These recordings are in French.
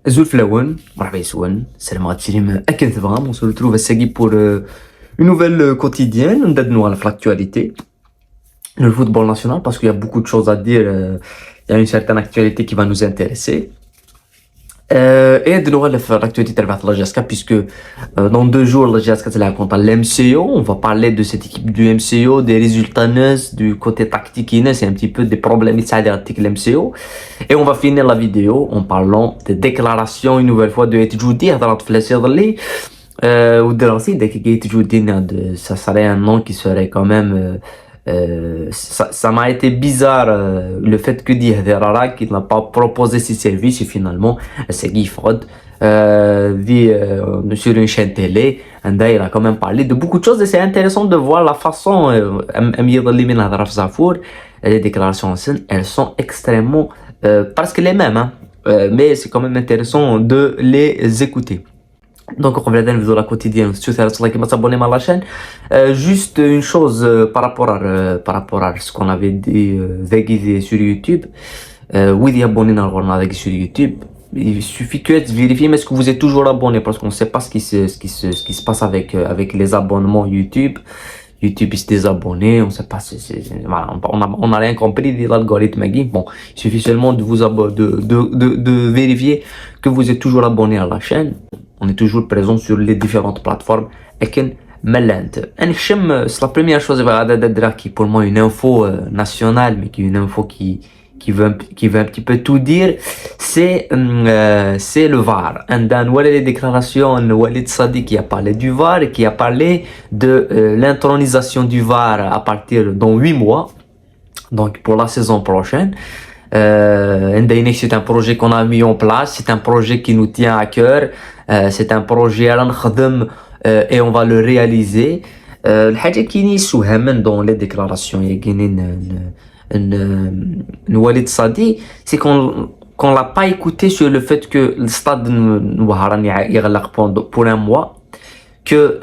Zulflaouen, مرحبا يسون السلام عليكم أكن ثبغام on se retrouve à Segui pour une nouvelle quotidienne on donne nous à l'actualité le football national parce qu'il y a beaucoup de choses à dire il y a une certaine actualité qui va nous intéresser et de nouveau l'actualité de la GSK puisque dans 2 jours la GSK c'est la contre l'MCO on va parler de cette équipe du MCO des résultats du côté tactique c'est un petit peu des problèmes avec l'MCO et on va finir la vidéo en parlant des déclarations une nouvelle fois de Etjoudi ça serait un nom qui serait quand même ça m'a été bizarre le fait que dit Herrera qu'il n'a pas proposé ses services et finalement c'est Guy Fraude sur une chaîne télé il a quand même parlé de beaucoup de choses et c'est intéressant de voir la façon les déclarations anciennes elles sont extrêmement presque les mêmes mais c'est quand même intéressant de les écouter. Donc on revient dans la quotidienne si tu veux t'abonner à la chaîne juste une chose par rapport à ce qu'on avait dit sur YouTube oui abonné sur YouTube il suffit que de vérifier mais est-ce que vous êtes toujours abonné parce qu'on ne sait pas ce qui se passe avec les abonnements YouTube il se désabonner, on sait pas voilà, on a rien compris de l'algorithme. Bon, il suffit seulement de vous de vérifier que vous êtes toujours abonné à la chaîne. On est toujours présent sur les différentes plateformes. C'est la première chose qui pour moi une info nationale mais qui est une info qui veut un petit peu tout dire, c'est le VAR. Les déclarations de Walid Sadi qui a parlé du VAR et qui a parlé de l'intronisation du VAR à partir dans 8 mois, donc pour la saison prochaine. C'est un projet qu'on a mis en place, c'est un projet qui nous tient à cœur, c'est un projet et on va le réaliser. الحاجة كيني سوهما dans les déclarations Walid Sadi, c'est qu'on l'a pas écouté sur le fait que le stade pour un mois, que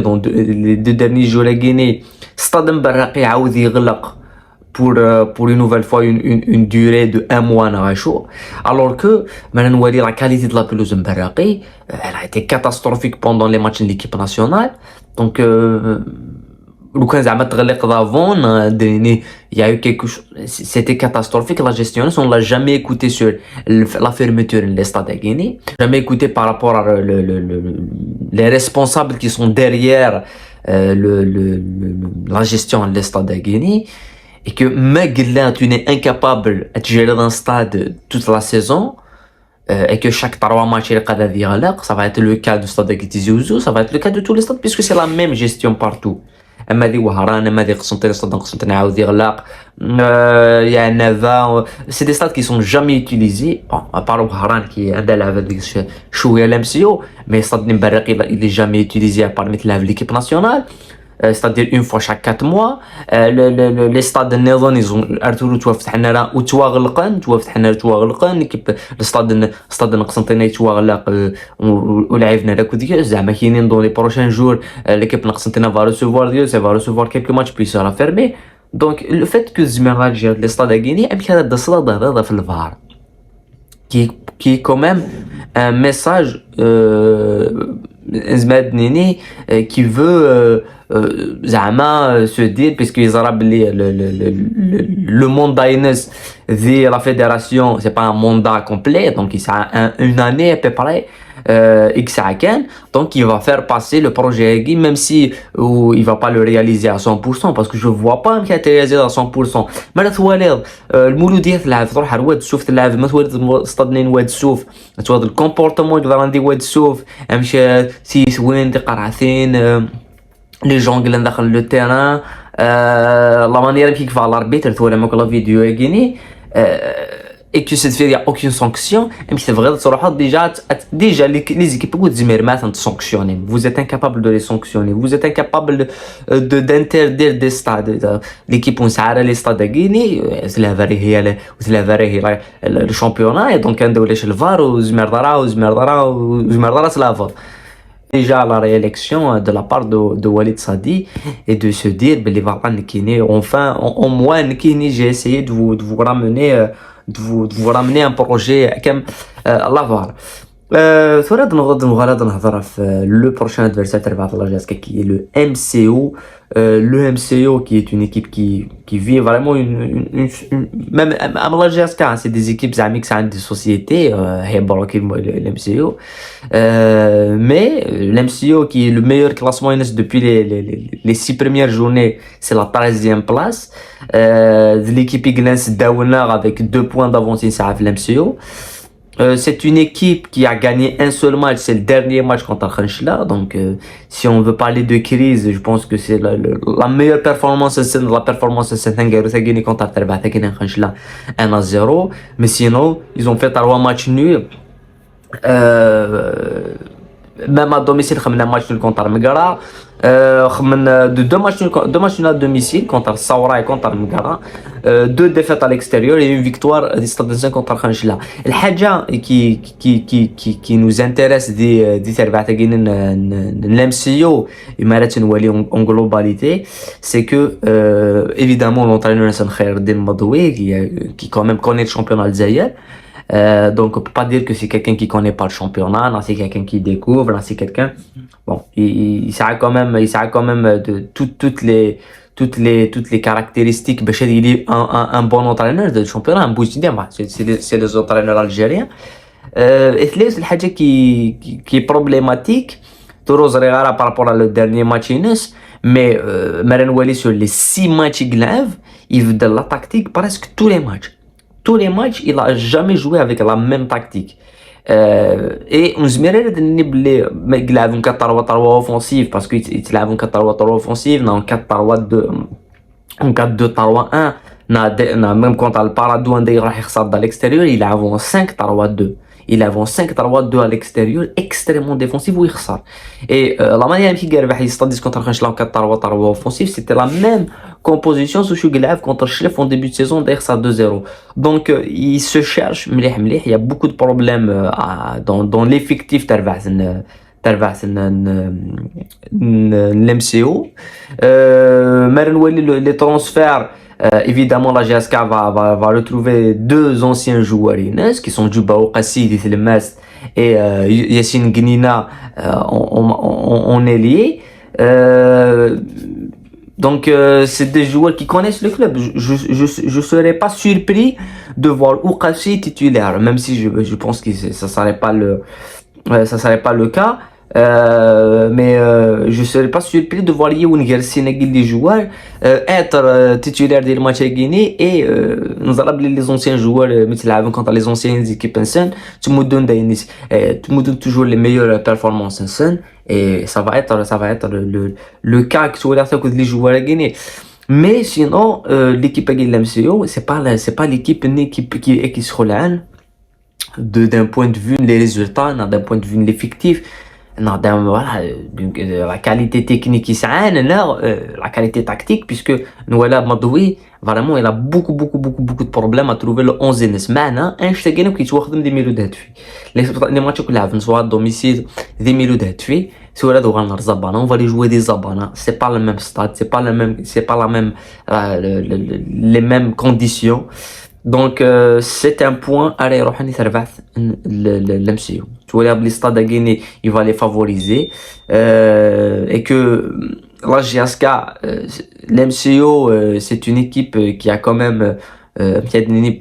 dans les 2 derniers jours la Guinée stade مبرقي عاود يغلق pour une nouvelle fois une durée de 1 mois alors que la qualité de la pelouse مبرقي elle a été catastrophique pendant les matchs de l'équipe nationale donc لو كان زعما تغلق d'avant il y a eu quelque chose c'était catastrophique la gestion on l'a jamais écouté sur la fermeture de l'Estade de Guinée jamais écouté par rapport à les responsables qui sont derrière la gestion de l'Estade de Guinée et que malgré tu es incapable de gérer un stade toute la saison et que chaque 3 matchs ça va être le cas du stade de Tizi Ouzou, ça va être le cas de tous les stades puisque c'est la même gestion partout. اما دي وهران اما دي قسنطينة صدق قسنطينة عاود يغلق يا نافا سي دي ستاد qui sont jamais utilisés bon à part وهران qui عندها لعبة ديك شوية لمسيو mais stade مبرقي il est jamais utilisé à part مثل l'équipe nationale c'est-à-dire une fois chaque 4 mois les stades النظام ils ارتولو توفتحنا راه وتواغلقن كيف الستاد قسنطينة يتواغلق ولعبنا داك ديك زعما كاينين دون لي بروشين جور l'équipe قسنطينة va recevoir quelques matchs puis ça va fermer donc le fait que Zmerad gère les stades à Guinée يمكن هذا الصدى هذا في الفار qui est quand même un message Zmed Nini qui veut زعما se dire puisqu'ils arabes le mandat de la fédération c'est pas un mandat complet donc il a une année à peu près donc il va faire passer le projet même si il va pas le réaliser à 100% parce que je vois pas qu'il a été réalisé à 100% mais المولودية تلعب تروح على واد السوف تلعب ما تولد استادنين واد السوف تولد الكومبورتمون اللي عندي واد السوف امشي سيس وين دي قرعتين les gens qui sont dans le terrain la manière qui va l'arbitre tu vois la vidéo et que cette fois il y a aucune sanction mais c'est vrai déjà les équipes de sanctionner vous êtes incapable de les sanctionner vous êtes incapable d'interdire des stades l'équipe on s'arrête les stades de Guinée c'est la vérité le championnat et donc عندو ليش الفار وزمردرا c'est la VAR déjà la réélection de la part de Walid Sadi et de se dire enfin au moins j'ai essayé de vous ramener de vous ramener un projet comme الله فار. غادي نهضر في le prochain adversaire تبع la GSK qui est le MCO. Le MCO qui est une équipe qui vit vraiment même la GSK, hein, c'est des équipes amies qui sont des sociétés le MCO. Mais l'MCO qui est le meilleur classement depuis les 6 premières journées, c'est la 13e place. L'équipe Ignace Downer avec 2 points d'avance à l'MCO. C'est une équipe qui a gagné un seul match, c'est le dernier match contre Khenchela. Donc, si on veut parler de crise, je pense que c'est la meilleure performance, c'est la performance de Saint-Gagné contre Khenchela 1-0. Mais sinon, ils ont fait 3 matchs nuls. Même à domicile, ils ont un match nul contre Megara. Deux matchs nuls à domicile contre Saoura et contre Megara. 2 défaites à l'extérieur et une victoire contre Khenchela. Le qui nous intéresse l'MCO en globalité, c'est que évidemment l'entraîneur Hassan Khaireddine Madoui qui quand même connaît le championnat algérien. Donc on peut pas dire que c'est quelqu'un qui connaît pas le championnat, là c'est quelqu'un qui découvre, là c'est quelqu'un bon il sait quand même de toutes les caractéristiques باش il est un bon entraîneur de championnat, un bouche c'est les entraîneurs algériens. Et الحاجة qui est problématique Toulouse par rapport à le dernier match mais Maren Wali sur les 6 matchs il veut de la tactique presque tous les matchs. Tous les matchs, il a jamais joué avec la même tactique. Et on se mérite de il a un 4-3-3 offensif parce qu'il a un 4-3-3 offensif, dans 4-3-2, en 4-2-3-1, même quand le Paradou à l'extérieur, il a un 5-3-2. Il a un 5-3-2 à l'extérieur, extrêmement défensif où il ressort. Et la manière dont il a fait contre Khenchela en 4-3-3 offensif, c'était la même composition sous Chuglav contre Chlef en début de saison derrière ça 2-0. Donc il se cherche, il y a beaucoup de problèmes dans l'effectif l'MCO. Les transferts, évidemment la GSK va retrouver 2 anciens joueurs qui sont Djouba Ouqassi et Yassine Gnina en ailier. Donc c'est des joueurs qui connaissent le club. Je serais pas surpris de voir Ouqassi titulaire, même si je pense que ça serait pas le cas. Mais je serais pas surpris de voir Yehoun Gersinagui les joueurs être titulaire des matchs à Guinée et nous allons les anciens joueurs contre les anciennes équipes anciennes tu me donnes toujours les meilleures performances anciennes et ça va être le cas que tu vas faire avec les joueurs à Guinée. Mais sinon l'équipe à Guinée MCO c'est pas l'équipe qui se relève d'un point de vue les résultats, d'un point de vue l'effectif. Non, voilà, la qualité technique qui s'aine, la qualité tactique, puisque Nouala Madoui, vraiment, il a beaucoup de problèmes à trouver le 11e. Maintenant, un chagrin qui joue des milieux d'être les matchs que l'avons, soit à domicile, des milieux d'être soit là, on va les jouer des Zabana. C'est pas le même stade, c'est pas la même, les mêmes conditions. Donc c'est un point à l'MCO. Tu vois les stades à Guinée, il va les favoriser et que la GSK, l'MCO, c'est une équipe qui a quand même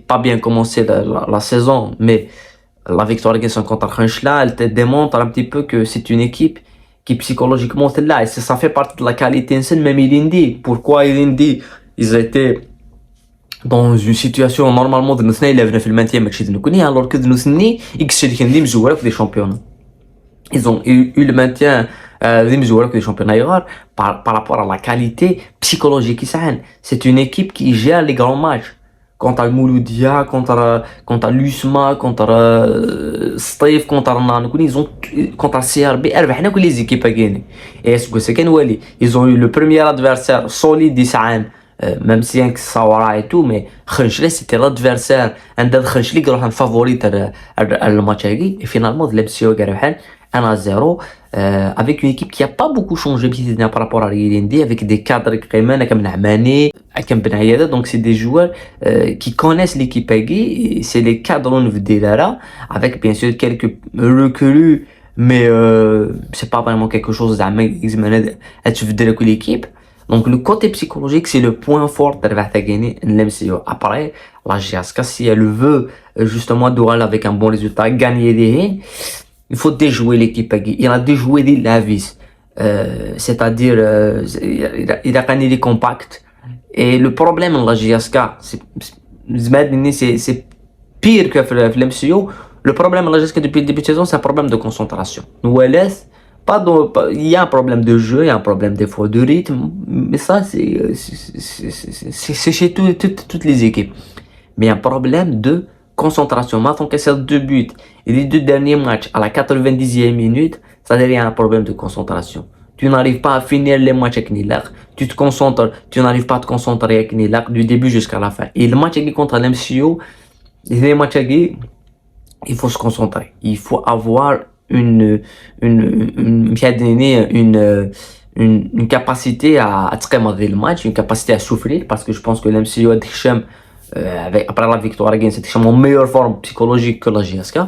pas bien commencé la saison, mais la victoire contre Khenchela, elle te démontre un petit peu que c'est une équipe qui psychologiquement est là et ça fait partie de la qualité même Ilindi. Pourquoi Ilindi ils étaient dans une situation normalement de nous élèves في المانتيام ماشي نكوني alors que nous ني اكسل كندي مزوره في les championnats. Ils ont eu le maintien des joueurs que les championnats rares par rapport à la qualité psychologique qui s'aine. C'est une équipe qui gère les grands matchs. Contre le Mouloudia, contre l'USMA, contre Staif, contre Nankouni, ils ont contre CRB, les équipes à gagner. Et est-ce que c'est qu'un ils ont eu le premier adversaire solide d'Issaïn. Même si un Saoura et tout, mais Khenchela c'était l'adversaire. Un des Khenchela qui est un favori le match et finalement l'MCO gagne 1-0 avec une équipe qui a pas beaucoup changé par rapport à Riyandi, avec des cadres comme Nahmani, comme Ben Ayada. Donc c'est des joueurs qui connaissent l'équipe et c'est les cadres de Lara, avec bien sûr quelques recrues, mais c'est pas vraiment quelque chose à l'équipe. Donc le côté psychologique, c'est le point fort de l'MCO. Après, la GSK, si elle veut justement durer avec un bon résultat, gagner des hits, il faut déjouer l'équipe. Il a déjoué des lavis. C'est-à-dire, il a gagné des compacts. Et le problème de la GSK, c'est pire que l'MCO. Le problème de la GSK depuis le début de saison, c'est un problème de concentration. Il y a un problème de jeu, il y a un problème des fois de rythme, mais ça, c'est chez toutes les équipes. Mais il y a un problème de concentration. Maintenant que c'est 2 buts et les 2 derniers matchs à la 90e minute, ça devient un problème de concentration. Tu n'arrives pas à finir les matchs avec Nilak. Tu te concentres, tu n'arrives pas à te concentrer avec Nilak du début jusqu'à la fin. Et le match contre l'MCO, les matchs il faut se concentrer. Il faut avoir une capacité à trémoder le match, une capacité à souffrir, parce que je pense que l'MCO a après la victoire, c'est en meilleure forme psychologique que la GSK.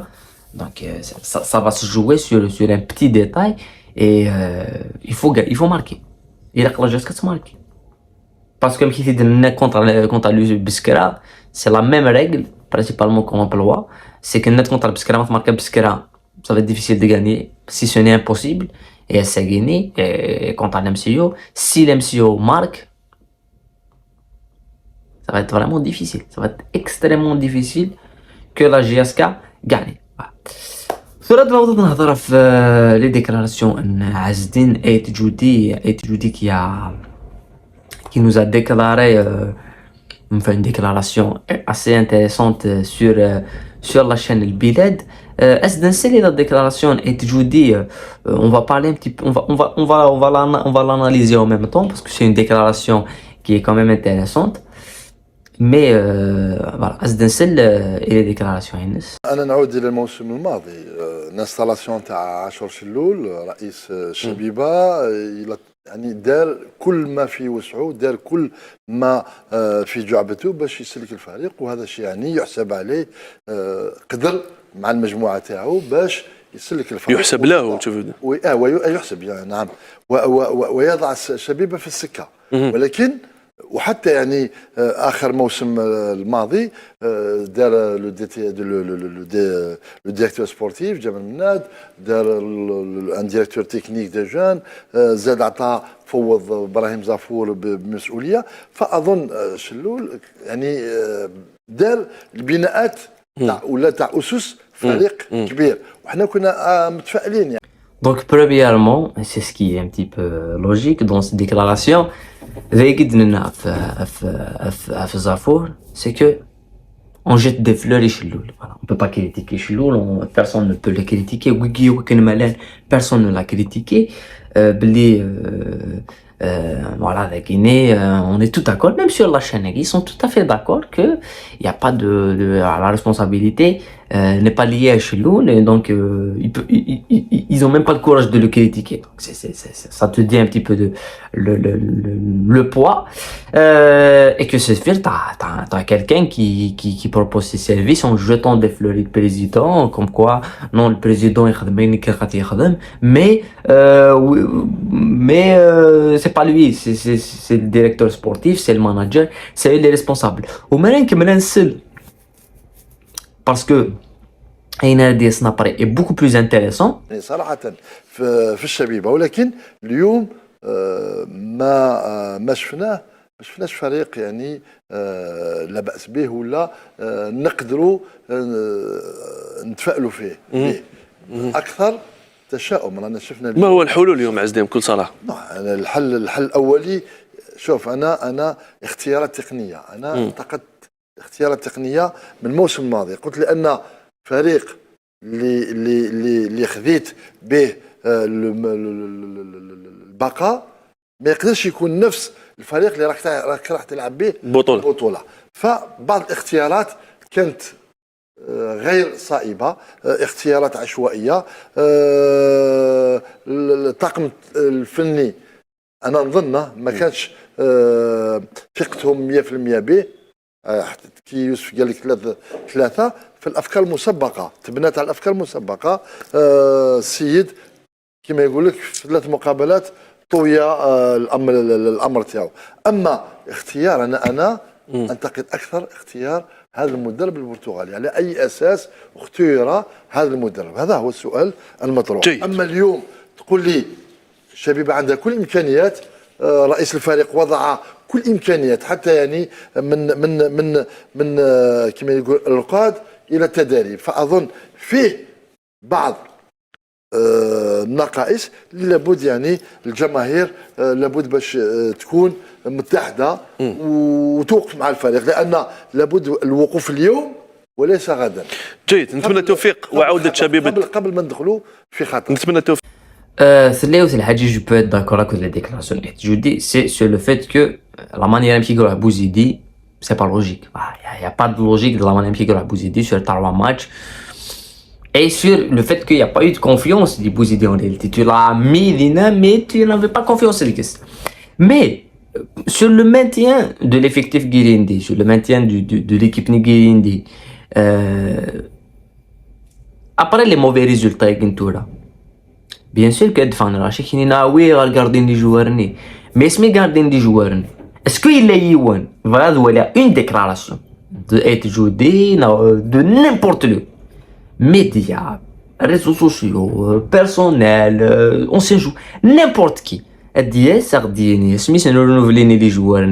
Donc ça va se jouer sur un petit détail et il faut marquer. Et la GSK se marque. Parce que comme qui dit contre l'US Biskra, c'est la même règle, principalement qu'on emploie, c'est que net contre le Biskra, on marque Biskra, ça va être difficile de gagner, si ce n'est impossible, et elle s'est gagnée, et contre l'MCO, si l'MCO marque, ça va être vraiment difficile, ça va être extrêmement difficile que la GSK gagne. Sur les déclarations, Azdin et Joudi qui nous a déclaré une déclaration assez intéressante sur la chaîne El Bilad. Azdin, c'est la déclaration et Joudi, on va parler un petit peu, on va l'analyser en même temps parce que c'est une déclaration qui est quand même intéressante. Mais voilà, أزدن سل إلى ديكلاراسيون ينس. أنا نعود إلى الموسم الماضي. الانستالاسيون تاع عاشور شلول رئيس الشبيبة يعني دار كل ما في وسعه، دار كل ما في جعبته باش يسلك الفريق، وهذا الشيء يعني يحسب عليه. قدر مع المجموعة تاعو باش يسلك الفريق. يحسب له ويحسب يعني نعم، ويضع الشبيبة في السكة. ولكن وحتى يعني اخر موسم الماضي دار لو ديريكتور سبورتيف جمال مناد، دار ان ديريكتور تكنيك دي جون، زاد عطى فوض ابراهيم زافور بمسؤوليه. فاظن شلول يعني دار البناءات تاع ولا تاع اسس فريق كبير، وحنا كنا متفائلين يعني. Donc premièrement, c'est ce qui est un petit peu logique dans cette déclaration, c'est que on jette des fleurs et Chiloul. Voilà. On peut pas critiquer Chiloul, personne ne peut le critiquer. Personne ne l'a critiqué. Voilà, la Guinée, on est tout d'accord, même sur la chaîne, ils sont tout à fait d'accord que il n'y a pas la responsabilité n'est pas liée à Chiloul, et donc ils ont même pas le courage de le critiquer. Donc ça te dit un petit peu de le poids et que c'est fait, t'as quelqu'un qui propose ses services en jetant des fleurs au président, comme quoi non, le président mais c'est pas lui, c'est le directeur sportif, c'est le manager, c'est eux les responsables. Au Marin parce que Aïna Snapare est beaucoup plus intéressant. صراحة في الشبيبة، ولكن اليوم ما شفناش فريق يعني لا بأس به ولا نقدروا نتفائلوا فيه أكثر تشاؤم. رانا شفنا ما هو الحلول اليوم عزدين بكل صراحة؟ الحل الأولي، شوف أنا اختيارات تقنية، أنا انتقدت اختيارات تقنية من الموسم الماضي. قلت لأن فريق اللي خذيت به البقاء ما يقدرش يكون نفس الفريق اللي راك تلعب به بطولة. فبعض الاختيارات كانت غير صائبة، اختيارات عشوائية. الطاقم الفني أنا نظن ما كانش ثقتهم 100% به. حتى كي يوسف قال لك ثلاثة في الأفكار المسبقة، تبنات على الأفكار المسبقة. السيد كما يقول لك في 3 مقابلات طوي الأمر تاعو. أما اختيار أنا أنتقد أكثر اختيار هذا المدرب البرتغالي، على أي أساس اختير هذا المدرب؟ هذا هو السؤال المطروح. أما اليوم تقول لي شبيبة عندها كل الإمكانيات، رئيس الفريق وضع كل الإمكانيات حتى يعني من كما يقول الرقاد إلى التدريب، فأظن فيه بعض النقائص اللي لابد يعني الجماهير لابد باش تكون متحدة وتوقف مع الفريق، لأن لابد الوقوف اليوم وليس غدا. جيد، نتمنى التوفيق وعودة شبيبة قبل ما ندخلوا في خطر. نتمنى التوفيق. C'est là où c'est le hadji, je peux être d'accord avec les déclarations. Je dis, c'est sur le fait que la manière dont Bouzidi, c'est pas logique. Il n'y a pas de logique de la manière dont Bouzidi sur le 3 matchs. Et sur le fait qu'il n'y a pas eu de confiance de Bouzidi en réalité. Tu l'as mis, mais tu n'avais pas confiance en lui. Mais, sur le maintien de l'effectif Guirindi, sur le maintien de l'équipe Guirindi, après les mauvais résultats Gintoura, bien sûr que Edfan Rachid il n'a pas gardé les joueurs, mais est-ce qu'il garde les joueurs? Est-ce qu'il a une déclaration de être joué de n'importe le médias, réseaux sociaux, personnel, on se joue n'importe qui. Adie Sardini, Smith ne renouvelé les joueurs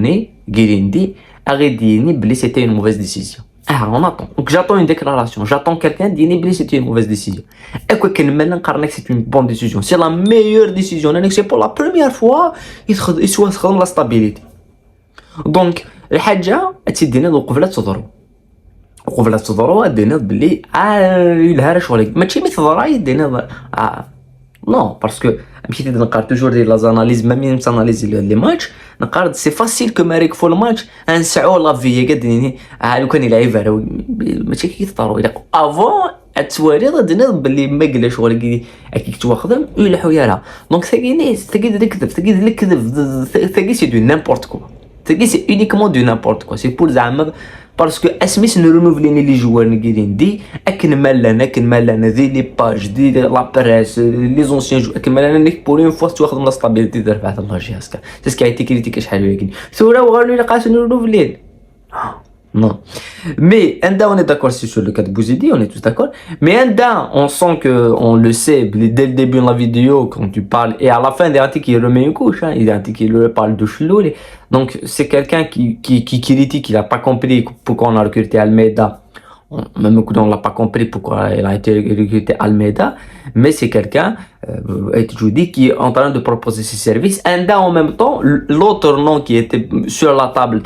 Guirindi, Aredini, c'était une mauvaise décision. Ah, on attend. Donc j'attends une déclaration. J'attends quelqu'un dire que c'était une mauvaise décision. Et quoi qu'il me que c'est une bonne décision. C'est la meilleure décision. C'est pour la première fois il soit dans la stabilité. Donc, le hadja, c'est donné donc voilà تصدروا. وقبل تصدروا دينا بلي الهرا شغل ماشي مثل راي دينا non parce que مشيت نقارن toujours les analyses même analyse les matchs نقارن c'est facile que ماريك فول ماتش نسعوا لا في قد لو كان يلعب ماشي كيطاروا الى افون التوالي غادي باللي ما قال شغل كي تواخذهم يلحوا ياها دونك ثقيل سي دو نيمبورت كو ثقيل سي uniquement du n'importe quoi c'est pour زعما parce que اسميس نرونوفليني لي جوار نقيرين دي اكن ذي لي باج دي لا بريس لي زونسيان جو اكن نيك بور اون فوا تاخذ من لا ستابيليتي ديال رفعت الله جهازك سي سكي ايتي كريتيك شحال ولكن ثوره وغالوا لي قاس نرونوفلين non mais Enda on est d'accord sur le cas de Bouzidi on est tous d'accord mais Enda on sent que on le sait dès le début de la vidéo quand tu parles et à la fin il remet une couche il parle de Chloul donc c'est quelqu'un qui critique il a pas compris pourquoi on a recruté Almeida même que on l'a pas compris pourquoi il a été recruté Almeida mais c'est quelqu'un je vous dis qui est en train de proposer ses services Enda en même temps l'autre nom qui était sur la table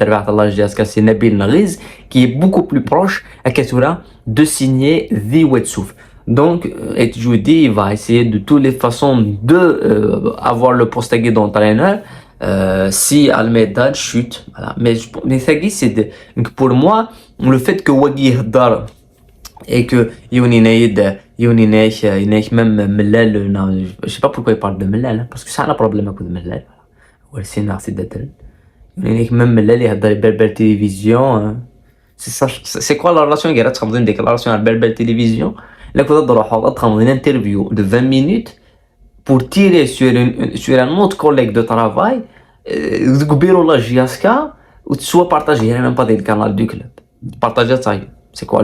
c'est Nabil Nariz qui est beaucoup plus proche à Kassura de signer The Wetsouf donc je vous dis il va essayer de toutes les façons de avoir le poste d'entraîneur si Almeida chute voilà. mais ça c'est pour moi le fait que Wagui Dar et que Yoni Naïch même Mellal je sais pas pourquoi il parle de Mellal parce que ça a un problème avec Mellal ou c'est c'est d'être Yoni même Mellal il a dans Berber Télévision c'est ça c'est quoi la relation qu'il y a entre une déclaration à Berber Télévision là que tu dois avoir une interview de 20 minutes pour tirer sur un autre collègue de travail تقبلوا لا جياسكا وتسوا بارطاجي même pas dans le canal du club partager ça c'est quoi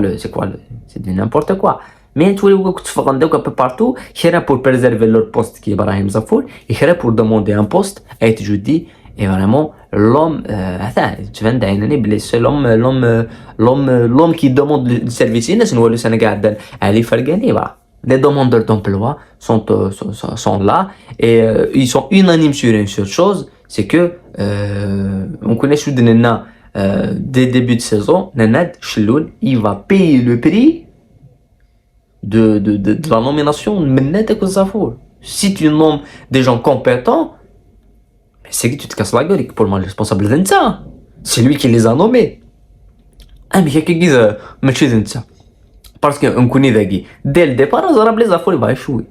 c'est du n'importe quoi mais tous les gens qui se font un peu partout ils pour préserver leur poste qui est Ibrahim Zafour ils pour demander un poste et je dis et vraiment l'homme tu viens d'annoncer c'est l'homme qui demande le service c'est nous le Sénégal Ali Fargani voilà les demandeurs d'emploi sont là et ils sont unanimes sur une seule chose c'est que on connaît sous dès le début de saison Nanad Chloul il va payer le prix de la nomination de Zafour si tu nommes des gens compétents c'est que tu te casses la gueule pour moi le responsable de ça c'est lui qui les a nommés mais il y a qui disent parce que on connaît ذكي dès le départ Zarab les affaires il va échouer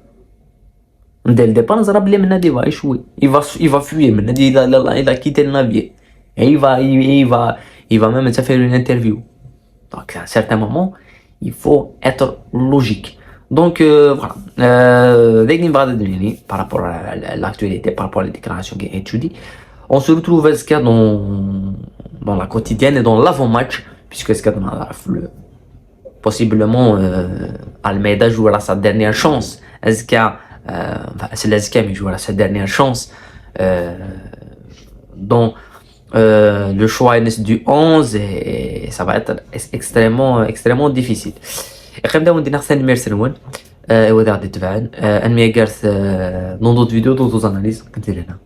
dès le départ Zarab les menadi va échouer il va fuir menadi il a quitté le navire et il va même faire une interview donc à un certain moment il faut être logique donc voilà dès qu'il va donner par rapport à l'actualité par rapport à les déclarations qui étudiées on se retrouve dans la quotidienne et dans l'avant-match puisque ce qu'on a possiblement Almeida jouera sa dernière chance. C'est l'Ezka qui jouera sa dernière chance dans le choix du 11 et ça va être extrêmement difficile. خلينا نبداو نحسن نمير سلوان وذا غادي تبعن انمي قالت نوضو فيديو دوزو اناليز كنت لنا